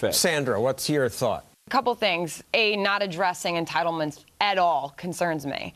fit. Sandra, what's your thought? A couple things. A, not addressing entitlements at all concerns me.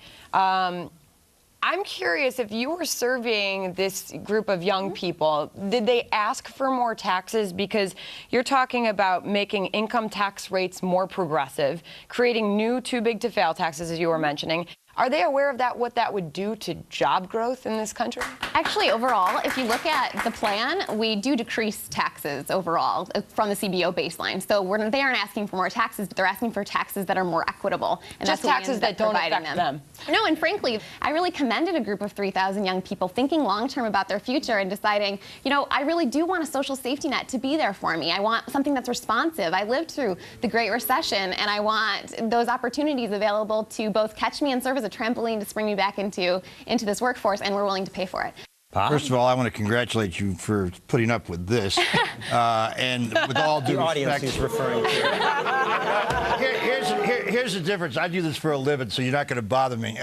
I'm curious, if you were serving this group of young people, did they ask for more taxes? Because you're talking about making income tax rates more progressive, creating new too-big-to-fail taxes, as you were mentioning. Are they aware of that, what that would do to job growth in this country? Actually, overall, if you look at the plan, we do decrease taxes overall from the CBO baseline. So they aren't asking for more taxes, but they're asking for taxes that are more equitable. And just that's taxes that don't affect them. No, and frankly, I really commended a group of 3,000 young people thinking long-term about their future and deciding, you know, I really do want a social safety net to be there for me. I want something that's responsive. I lived through the Great Recession, and I want those opportunities available to both catch me and serve as a trampoline to spring me back into this workforce, and we're willing to pay for it. First of all, I want to congratulate you for putting up with this. And with all due respect, audience he's referring to. Here's the difference. I do this for a living, so you're not going to bother me.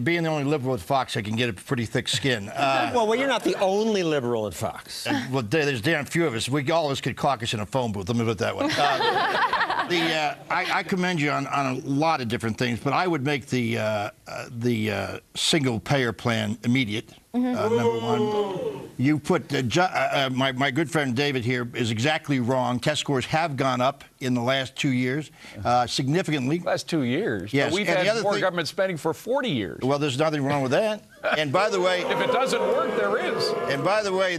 Being the only liberal at Fox, I can get a pretty thick skin. Well, you're not the only liberal at Fox. Well, there's damn few of us. All of us could caucus in a phone booth. Let me put it that way. I commend you on a lot of different things, but I would make the single-payer plan immediate. Number one, you put my good friend David here is exactly wrong. Test scores have gone up in the last 2 years, significantly. Last 2 years. Yes. But we've had more government spending for 40 years. Well, there's nothing wrong with that. And by the way, if it doesn't work, there is. And by the way,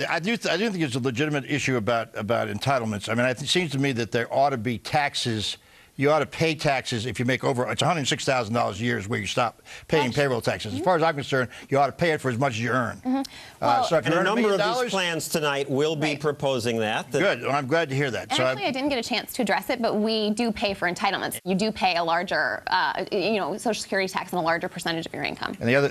I do think it's a legitimate issue about entitlements. I mean, it seems to me that there ought to be taxes. You ought to pay taxes if you make over, it's $106,000 a year is where you stop paying payroll taxes. As far as I'm concerned, you ought to pay it for as much as you earn. So if a number of these plans tonight will be proposing that. Good. Well, I'm glad to hear that. And actually, I didn't get a chance to address it, but we do pay for entitlements. You do pay a larger, Social Security tax on a larger percentage of your income. And the other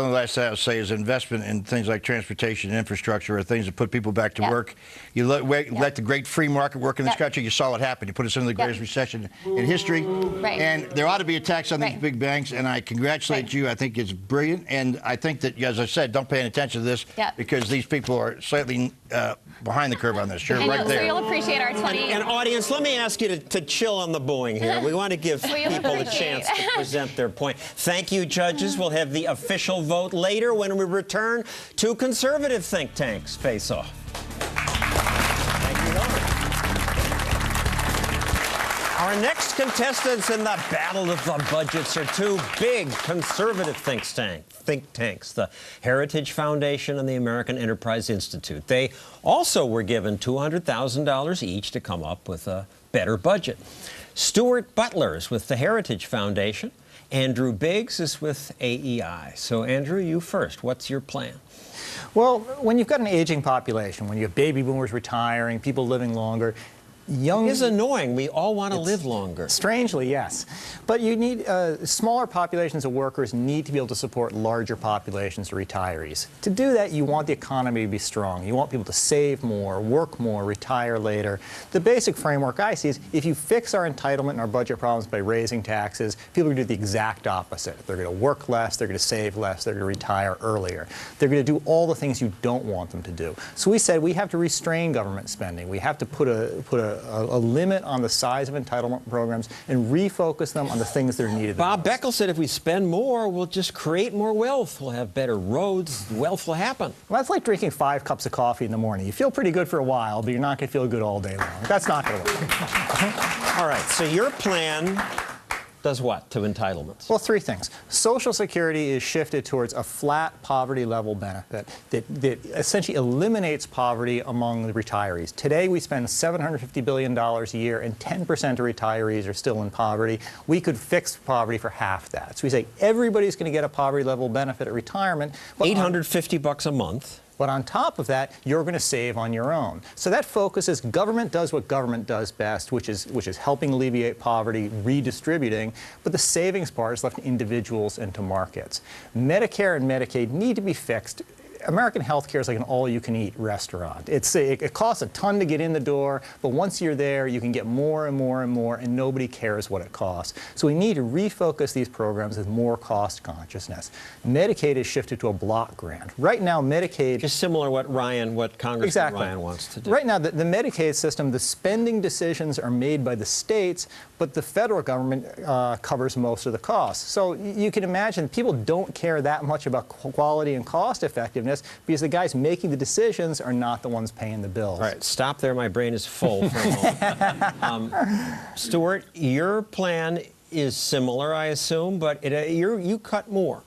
last thing I would say is investment in things like transportation and infrastructure are things that put people back to work. You let the great free market work in this country. You saw it happen. You put us into the greatest recession in history. And there ought to be a tax on these big banks, and I congratulate you. I think it's brilliant, and I think that, as I said, don't pay any attention to this because these people are slightly behind the curve on this. You're right there. So you'll appreciate our 20... And audience, let me ask you to chill on the booing here. We want to give people a chance to present their point. Thank you, judges. We'll have the official vote later when we return to conservative think tanks face off. Our next contestants in the battle of the budgets are two big conservative think tanks, the Heritage Foundation and the American Enterprise Institute. They also were given $200,000 each to come up with a better budget. Stuart Butler is with the Heritage Foundation. Andrew Biggs is with AEI. So, Andrew, you first. What's your plan? Well, when you've got an aging population, when you have baby boomers retiring, people living longer, It is annoying. We all want to live longer. Strangely, yes. But you need smaller populations of workers need to be able to support larger populations of retirees. To do that, you want the economy to be strong. You want people to save more, work more, retire later. The basic framework I see is if you fix our entitlement and our budget problems by raising taxes, people are going to do the exact opposite. They're going to work less, they're going to save less, they're going to retire earlier. They're going to do all the things you don't want them to do. So we said we have to restrain government spending. We have to put a limit on the size of entitlement programs and refocus them on the things that are needed. Bob Beckel said if we spend more, we'll just create more wealth. We'll have better roads. Wealth will happen. Well, that's like drinking 5 cups of coffee in the morning. You feel pretty good for a while, but you're not going to feel good all day long. That's not going to work. All right, so your plan does what to entitlements? Well, 3 things. Social Security is shifted towards a flat poverty level benefit that essentially eliminates poverty among the retirees. Today, we spend $750 billion a year, and 10% of retirees are still in poverty. We could fix poverty for half that. So we say everybody's going to get a poverty level benefit at retirement. $850 a month. But on top of that, you're going to save on your own. So that focuses, government does what government does best, which is helping alleviate poverty, redistributing, but the savings part is left to individuals and to markets. Medicare and Medicaid need to be fixed American healthcare is like an all-you-can-eat restaurant. It costs a ton to get in the door, but once you're there, you can get more and more and more, and nobody cares what it costs. So we need to refocus these programs with more cost consciousness. Medicaid is shifted to a block grant. Right now, Medicaid... Just similar to what Congressman Ryan wants to do. Right now, the Medicaid system, the spending decisions are made by the states, but the federal government covers most of the costs. So you can imagine people don't care that much about quality and cost effectiveness because the guys making the decisions are not the ones paying the bills. All right, stop there. My brain is full for a moment. Stuart, your plan is similar, I assume, but you cut more.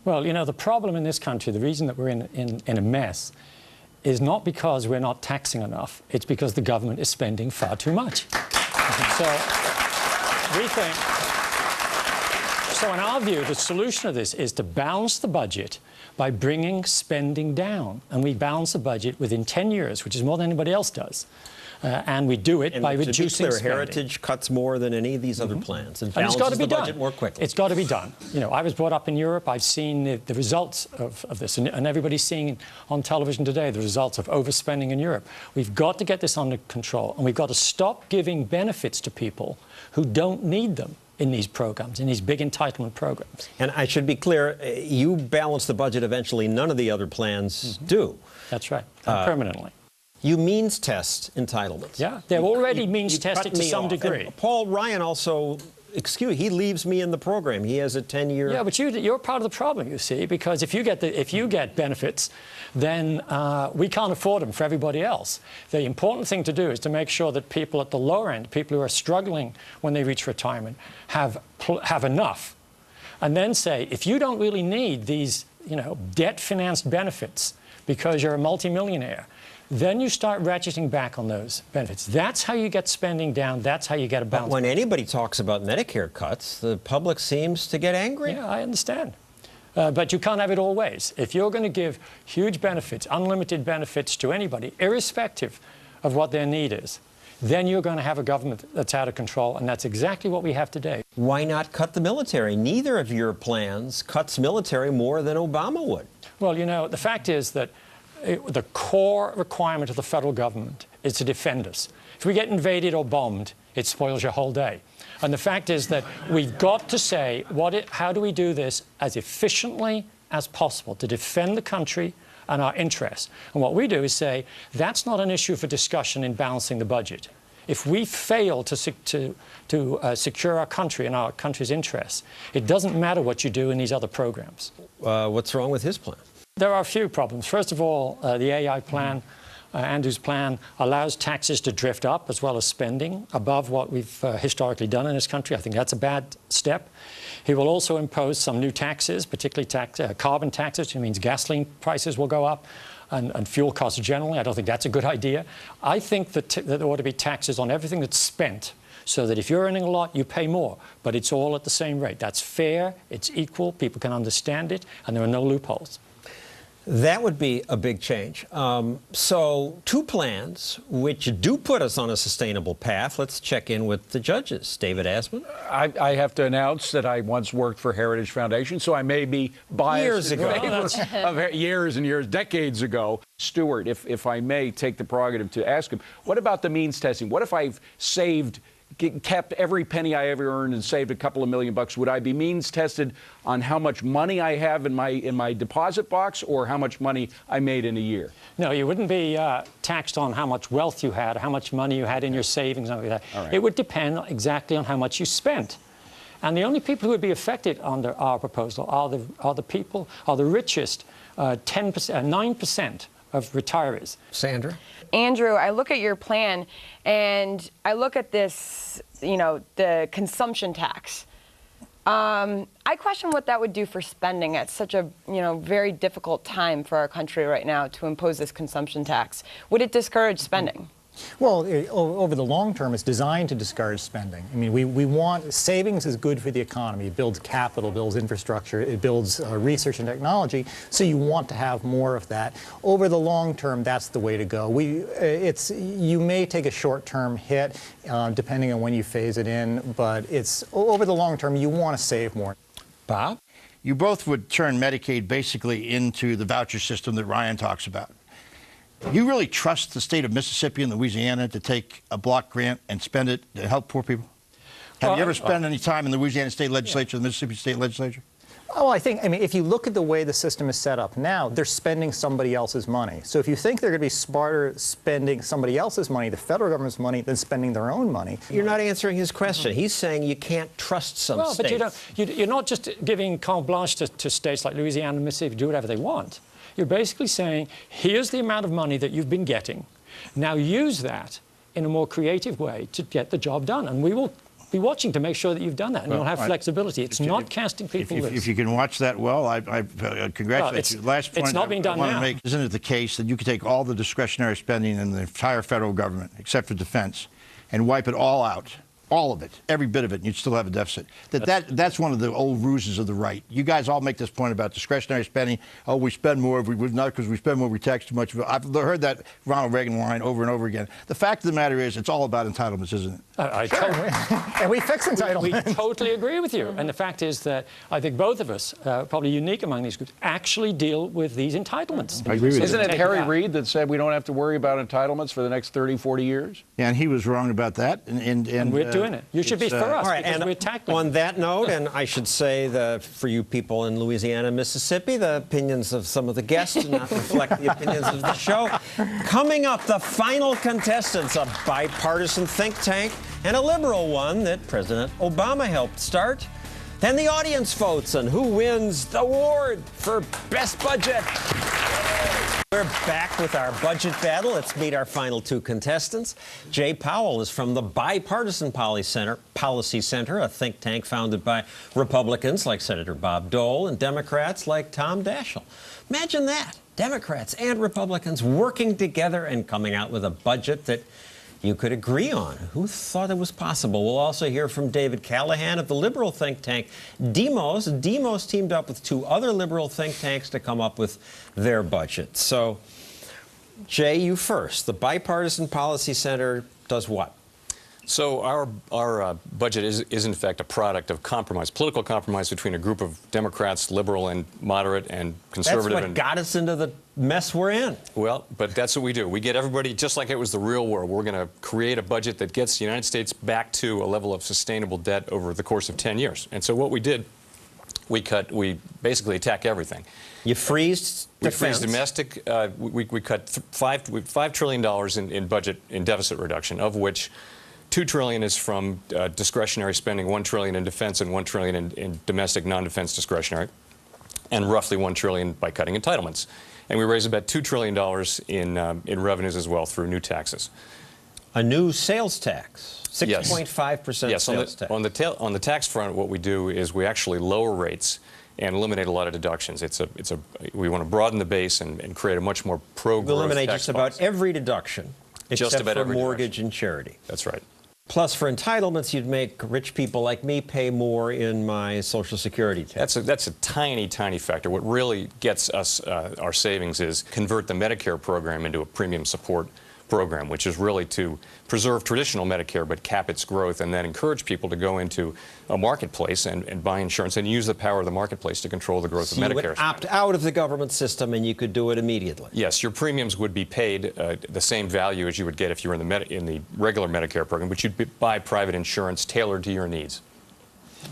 Well, you know, the problem in this country, the reason that we're in a mess, is not because we're not taxing enough. It's because the government is spending far too much. So we think, so in our view, the solution to this is to balance the budget by bringing spending down. And we balance the budget within 10 years, which is more than anybody else does. And we do it by reducing spending. To be clear, spending. Heritage cuts more than any of these other plans and it's got to be the budget done. more quickly. It's got to be done. You know, I was brought up in Europe. I've seen the results of this, and everybody's seeing on television today the results of overspending in Europe. We've got to get this under control, and we've got to stop giving benefits to people who don't need them in these programs, in these big entitlement programs. And I should be clear, you balance the budget eventually. None of the other plans do. That's right, permanently. You means test entitlements. Yeah, they're already means tested to some degree. And Paul Ryan also, he leaves me in the program. He has a 10-year... Yeah, but you're part of the problem, you see, because if you get benefits, then we can't afford them for everybody else. The important thing to do is to make sure that people at the lower end, people who are struggling when they reach retirement, have enough. And then say, if you don't really need these, you know, debt-financed benefits because you're a multimillionaire, then you start ratcheting back on those benefits. That's how you get spending down. That's how you get a balance. But when anybody talks about Medicare cuts, the public seems to get angry. Yeah, I understand. But you can't have it all ways. If you're going to give huge benefits, unlimited benefits to anybody, irrespective of what their need is, then you're going to have a government that's out of control, and that's exactly what we have today. Why not cut the military? Neither of your plans cuts military more than Obama would. Well, you know, the fact is that the core requirement of the federal government is to defend us. If we get invaded or bombed, it spoils your whole day. And the fact is that we've got to say, how do we do this as efficiently as possible to defend the country and our interests? And what we do is say, that's not an issue for discussion in balancing the budget. If we fail to secure our country and our country's interests, it doesn't matter what you do in these other programs. What's wrong with his plan? There are a few problems. First of all, the AI plan, Andrew's plan, allows taxes to drift up as well as spending above what we've historically done in this country. I think that's a bad step. He will also impose some new taxes, particularly carbon taxes, which means gasoline prices will go up and fuel costs generally. I don't think that's a good idea. I think that there ought to be taxes on everything that's spent, so that if you're earning a lot, you pay more, but it's all at the same rate. That's fair, it's equal, people can understand it, and there are no loopholes. That would be a big change. So two plans which do put us on a sustainable path. Let's check in with the judges. David Asman. I have to announce that I once worked for Heritage Foundation, so I may be biased. Years ago. Years and years, decades ago. Stuart, if I may take the prerogative to ask him, what about the means testing? What if I've kept every penny I ever earned and saved a couple of $1 million? Would I be means tested on how much money I have in my deposit box, or how much money I made in a year? No, you wouldn't be taxed on how much wealth you had, how much money you had in your savings, and like that. Right. It would depend exactly on how much you spent. And the only people who would be affected under our proposal are the richest 9% of retirees. Sandra? Andrew, I look at your plan and I look at this, you know, the consumption tax. I question what that would do for spending at such a, you know, very difficult time for our country right now to impose this consumption tax. Would it discourage spending? Well, over the long term, it's designed to discourage spending. I mean, we want savings is good for the economy. It builds capital, builds infrastructure, it builds research and technology. So you want to have more of that. Over the long term, that's the way to go. You may take a short-term hit depending on when you phase it in, but over the long term, you want to save more. Bob? you both would turn Medicaid basically into the voucher system that Ryan talks about. You really trust the state of Mississippi and Louisiana to take a block grant and spend it to help poor people? Have you ever spent any time in the Louisiana State Legislature, the Mississippi State Legislature? Oh, I mean, if you look at the way the system is set up now, they're spending somebody else's money. So if you think they're going to be smarter spending somebody else's money, the federal government's money, than spending their own money. You're not answering his question. He's saying you can't trust some states. But you're not just giving carte blanche to states like Louisiana and Mississippi to do whatever they want. You're basically saying, here's the amount of money that you've been getting. Now use that in a more creative way to get the job done. And we will be watching to make sure that you've done that, and you'll have flexibility. It's not casting people loose. If you can watch that well, I congratulate you. Last point it's not being done I want now. to make, isn't it the case that you could take all the discretionary spending in the entire federal government, except for defense, and wipe it all out? All of it, every bit of it, and you'd still have a deficit. That's one of the old ruses of the right. You guys all make this point about discretionary spending. Oh, we spend more. Not because we spend more, we tax too much. I've heard that Ronald Reagan line over and over again. The fact of the matter is, it's all about entitlements, isn't it? And we fix entitlements. We totally agree with you. And the fact is that I think both of us, probably unique among these groups, actually deal with these entitlements. I agree with you. Isn't it Harry Reid that said we don't have to worry about entitlements for the next 30, 40 years? Yeah, and he was wrong about that. And we're doing it. You should be for us, all right, because and we're tackling on that note, and I should say that for you people in Louisiana and Mississippi, the opinions of some of the guests do not reflect the opinions of the show. Coming up, the final contestants, a bipartisan think tank and a liberal one that President Obama helped start. Then the audience votes on who wins the award for Best Budget. We're back with our budget battle. Let's meet our final two contestants. Jay Powell is from the Bipartisan Policy Center, a think tank founded by Republicans like Senator Bob Dole and Democrats like Tom Daschle. Imagine that, Democrats and Republicans working together and coming out with a budget that you could agree on. Who thought it was possible? We'll also hear from David Callahan of the liberal think tank Demos. Demos teamed up with two other liberal think tanks to come up with their budget. So, Jay, you first. The Bipartisan Policy Center does what? So our budget is in fact a product of compromise, political compromise between a group of Democrats, liberal and moderate and conservative. That's what got us into the mess we're in. Well, but that's what we do. We get everybody, just like it was the real world. We're going to create a budget that gets the United States back to a level of sustainable debt over the course of 10 years. And so what we did, we basically attack everything. You freeze defense. We freeze domestic. We cut $5 trillion in budget in deficit reduction, of which $2 trillion is from discretionary spending, $1 trillion in defense, and $1 trillion in domestic non-defense discretionary, and roughly $1 trillion by cutting entitlements. And we raise about $2 trillion in revenues as well through new taxes. A new sales tax, 6.5% yes, sales tax. On the tax front, what we do is we actually lower rates and eliminate a lot of deductions. We want to broaden the base and create a much more pro-growth tax policy. Eliminate just about every deduction, except for mortgage and charity. That's right. Plus, for entitlements, you'd make rich people like me pay more in my Social Security tax. That's a tiny, tiny factor. What really gets us our savings is convert the Medicare program into a premium support program, which is really to preserve traditional Medicare but cap its growth and then encourage people to go into a marketplace and buy insurance and use the power of the marketplace to control the growth of Medicare. You would opt out of the government system and you could do it immediately. Yes, your premiums would be paid the same value as you would get if you were in the regular Medicare program, but you'd buy private insurance tailored to your needs.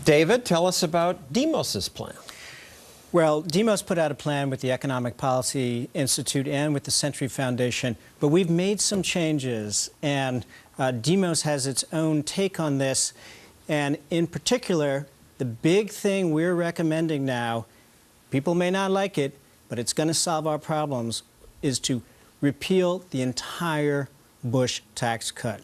David, tell us about Demos's plan. Well, Demos put out a plan with the Economic Policy Institute and with the Century Foundation, but we've made some changes, and Demos has its own take on this. And in particular, the big thing we're recommending now, people may not like it, but it's going to solve our problems, is to repeal the entire Bush tax cut.